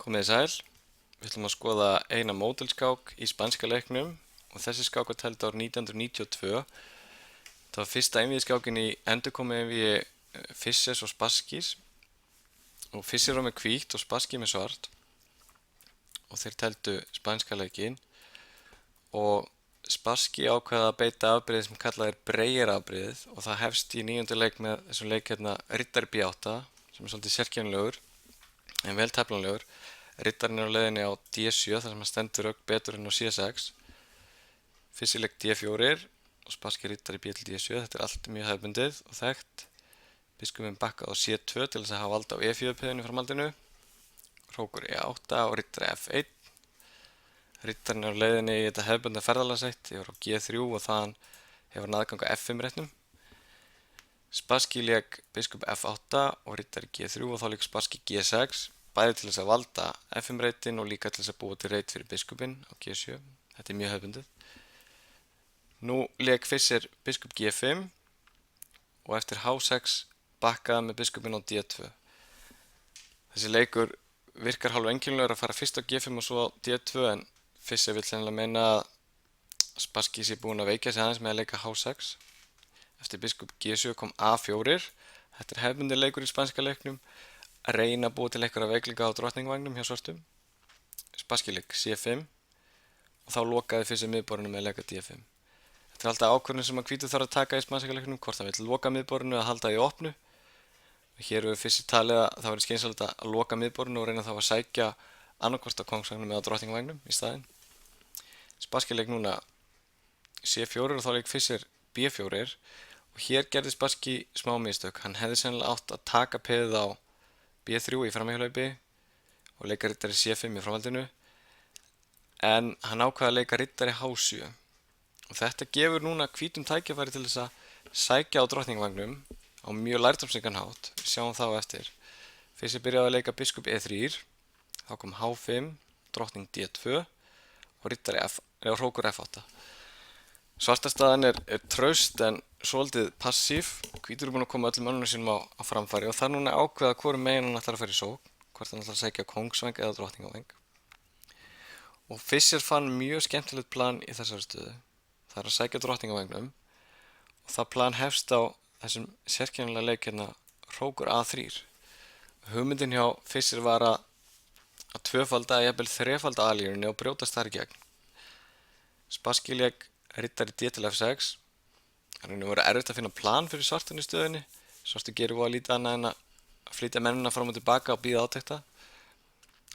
Komið þið sæl. Við ætlum að skoða eina módelskák í spanska leiknum og þessi skák var tæld árið 1992. Það var fyrsta einvígiskákin í endurkomu einvígi Fischers og Spaskis og Fischer var með hvítt og Spassky með svart og þeir tældu spanska leikinn og Spassky ákvaða að beita afbrigði sem kallað Breyer afbrigðið og það hefst í 9. leik með þessum leik Riddari B8 sem svolítið sérkennilegur en vel teflanlegur. Riddarinn á leiðinni á D7 þar sem hann stendur ögn betur en á C6. Fyrsti leik D4 og Spassky riddari B til D7. Þetta allt mjög hefðbundið og þekkt. Biskupinn bakkað á C2 til þess að hafa vald á E4 piðinu í framhaldinu. Hrókur E8 og riddari F1. Riddarinn á leiðinni í þetta hefðbundna ferðalagsætt yfir á G3 og þaðan hefur hann aðgang á F5 réttnum. Spassky lék biskup F8 og riddari G3 og þá lék Spassky G6, bæði til þess að valda F5 reitin og líka til þess að búa til reit fyrir biskupinn á G7. Þetta mjög hefðbundið. Nú lék Fischer biskup G5 og eftir H6 bakkaði með biskupinn á D2. Þessi leikur virkar hálf einkennilegur að fara fyrst á G5 og svo á D2 en Fischer vill sennilega meina að Spassky sé búinn að veikja sig aðeins með að leika H6. Eftir biskup G7 kom A4. Þetta hefðbundið leikur í spanska leiknum að reyna að búa til einhverja veikleika á drottningvagnum hjá svörtum. Spassky leik C5 og þá lokaði Fischer miðborðinu með að leika D5. Þetta alltaf ákvörðun sem að hvítur þarf að taka í spanska leiknum, hvort hann vill loka miðborðinu eða halda því opnu. Hér hefur Fischer talið að það verið skynsamlegt að loka miðborðinu og reyna þá að sækja annarkvort á kongsvagnum eða drottningvagnum í staðinn. Spassky leik núna C4 og þá leik Fischer B4 og hér gerði Spassky smá mistök. Hann hefði sennilega átt að taka peðið á B3 í framhjólaupi og leika riddari C5 í framhaldinu en hann ákvaði að leika riddari H7 og þetta gefur núna hvítum tækifæri til þess að sækja á drottningvagnum á mjög lærdómsríkan hátt. Við sjáum það á eftir. Fischer byrjaði að leika biskup E3, þá kom H5, drottning D2 og riddari hrókur F8. Svarta staðan er traust en svolítið passív. Hvítur er búinn að koma öllum önnum sínum á framfæri og það er núna ákveða hvorum megin hann ætlar að fara í sókn, hvort hann ætlar að sækja kongsvæng eða drottningaveng. Og Fischer fann mjög skemmtilegt plan í þessari stöðu. Það er að sækja drottningavengnum og það plan hefst á þessum sérkennilega leik hrókur A3. Hugmyndin hjá Fischer var að tvöfalda eða jafnvel þrefalda A-línunni og brjótast þar í gegn. Spassky lék riddari D til F6. Það er verið erfitt að finna plan fyrir svartan í stöðunni. Svartu gerir voða lítið annað en að flytja mennina fram og tilbaka og bíða átekta.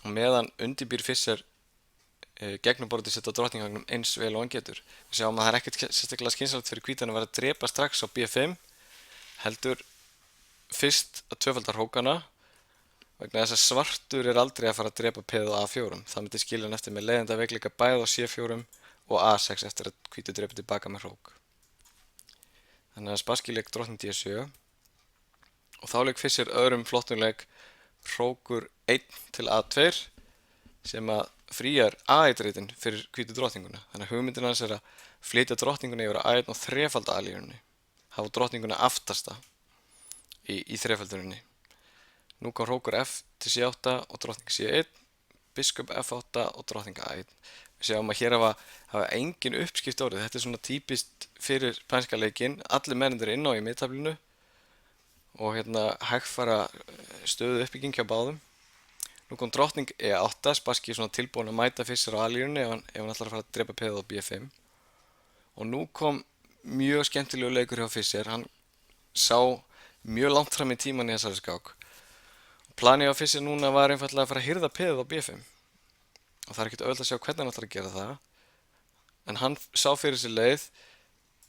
Og meðan undirbýr Fischer gegnumborðið sitt á drottningvagnum eins vel og hann getur. Við sjáum að það er ekkert sérstaklega skynsamlegt fyrir hvítan að vera að drepa strax á B5. Heldur fyrst að tvöfalda hrókana vegna þess að svartur er aldrei að fara að drepa peðið á A4. Það myndi skilja hann eftir með leiðinda veikleika bæði á C4 og A6 eftir að hvítur drepa tilbaka með hrók. Þannig að Spassky lék drottning D7 og þá lék Fischer öðrum flottum leik hrókur 1 til A2 sem að fríar A1 reitin fyrir hvítu drottninguna. Þannig að hugmyndin hans er að flytja drottninguna yfir A1 og þrefalda A-línunni. Hafa drottninguna aftasta í þrefalduninni. Nú kom hrókur F til C8 og drottning C1, biskup F8 og drottning A1. Við sjáum að hér hafa engin uppskipt orðið. Þetta er svona típist fyrir spanska leikinn. Allir mennir inn á í miðtaflinu og hægfara stöðu uppbygging hjá báðum. Nú kom drottning E8, Spassky svona tilbúin að mæta Fischer á A-línunni ef hann ætlar að fara að drepa peðið á B5. Og nú kom mjög skemmtilegu leikur hjá Fischer. Hann sá mjög langt fram í tíman í þessari skák. Planið á Fischer núna var einfaldlega að fara að hirða peðið á B5. Og það er ekkert auðvitað að sjá hvernig hann ætlar að gera það. En hann sá fyrir sér leið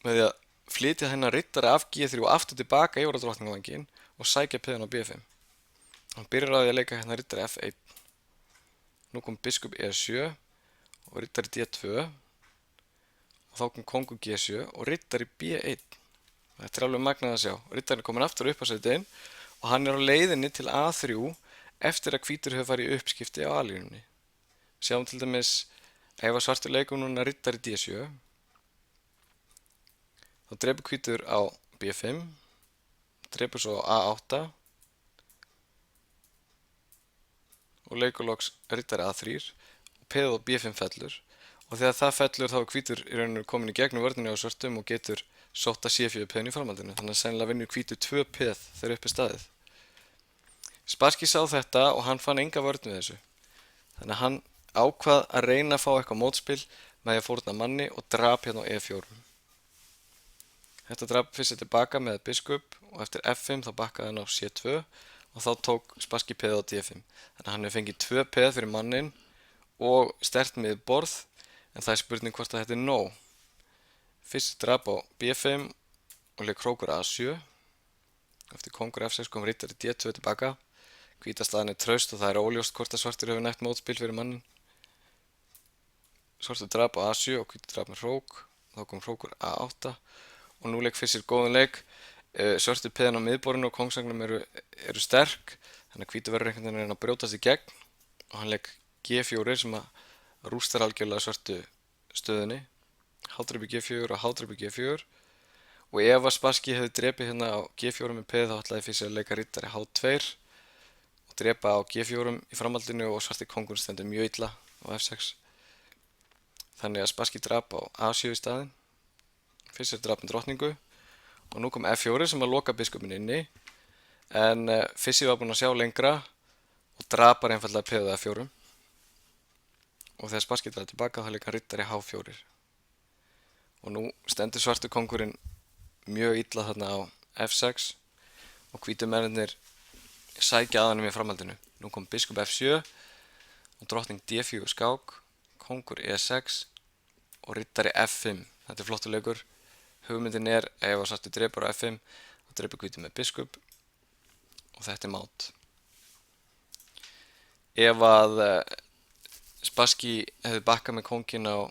með því að flytja hennar riddari af G3 og aftur tilbaka yfir á drottningavanginn og sækja peðin á B5. Hann byrjar á því að leika riddari F1. Nú kom biskup E7 og riddari D2 og þá kom kongur G7 og riddari B1. Þetta er alveg magnað að sjá. Riddarinn er komin aftur upp á sætin og hann er á leiðinni til A3 eftir að hvítur hefur farið í uppskipti á A-línunni. Sjáum til dæmis ef að svartur leikum núna riddari D7 þá drepur hvítur á B5, drepur svo á A8 og leikur loks riddari A3 og peð á B5 fellur og þegar það fellur þá er hvítur í rauninu komin í gegnum vörninni á svörtum og getur sótt að C4 peðin í framhaldinu, þannig að sennilega vinnur hvítur 2 peð þegar upp er staðið. Spassky sá þetta og hann fann enga vörn við þessu, þannig að hann ákvað að reyna að fá eitthvað mótspil með að fórna manni og drap hérna á E4. Þetta drap fyrst tilbaka með biskup og eftir F5 þá bakkaði hann á C2 og þá tók Spassky peð á D5. Þannig að hann hefur fengið 2 peð fyrir mannin og sterkt miðborð, en það er spurning hvort að þetta er nóg. Fyrst drap á B5 og leik krókur A7. Eftir kongur F6 kom riddari D2 tilbaka. Hvíta staðan er traust og það er óljóst hvort að svartur hefur nægt mótspil fyrir mannin. Svartur drap á A7 og hvítur drap með hrók. Þá kom hrókur A8 og nú leik fyrst góðan leik. Svörtu peðin á miðborðinu og kongsvagnum eru sterk, þannig að hvítur verður einhvern veginn að reyna að brjótast í gegn og hann leik G4 sem að rústar algjörlega svörtu stöðunni. Hádreipi G4 og hádreipi G4 og ef að Spassky hefði drepið hérna á G4 með peð þá ætlaði fyrst að leika riddari H2 og drepa á G4 í framhaldinu og svarti kongur stendur mjög illa á F6. Þannig að Spassky drap á A7 í staðinn. Fyrst drap með drottningu og nú kom F4 sem að loka biskupin inni, en Fissi var búinn að sjá lengra og drapar einfallega peðið F4 og þegar Spassky drap tilbaka þá leika riddari H4 og nú stendur svartu kongurinn mjög illa þarna á F6 og hvítu mennirnir sækja að honum í framhaldinu. Nú kom biskup F7 og drottning D4 skák, kongur E6 og riddari F5. Þetta er flottur leikur. Hugmyndin er ef að svartur drepur á F5 þá drepur hvítur með biskup og þetta er mát. Ef að Spassky hefði bakkað með konginn á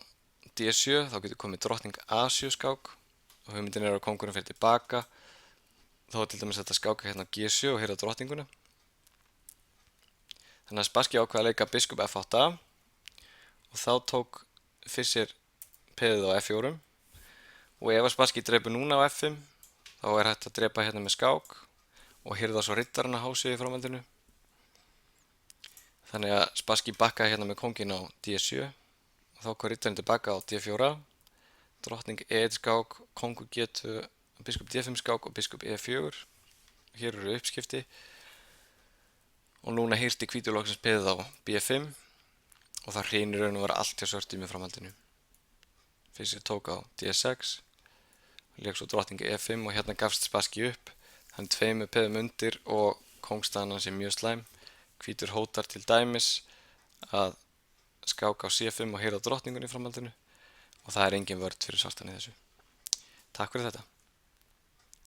D7 þá getur komið drottning A7 skák og hugmyndin er að kongurinn fer tilbaka. Þá er til dæmis þetta skáka hérna á G7 og hirða drottninguna. Þannig að Spassky ákvað að leika biskup F8 og þá tók Fischer peðið á F4 og ef að Spassky drepur núna á F5 þá er hægt að drepa hérna með skák og hirða svo riddarinn á H7 í framhaldinu. Þannig að Spassky bakkaði hérna með konginn á D7 og þá kom riddarinn tilbaka á D4, drottning E1 skák, kongur G2, biskup D5 skák og biskup E4. Hér eru uppskipti og núna hirti hvítur loksins peðið á B5 og það hrynur raun og vera allt hjá svörtum í framhaldinu. Fischer tók á D6, lék svo drottning E5 og hérna gafst Spassky upp. Hann tveimur peðum undir og kóngstaðan hans er mjög slæm. Hvítur hótar til dæmis að skáka á C5 og hirða drottningunni í framhaldinu og það er engin vörn fyrir svartan í þessu. Takk fyrir þetta.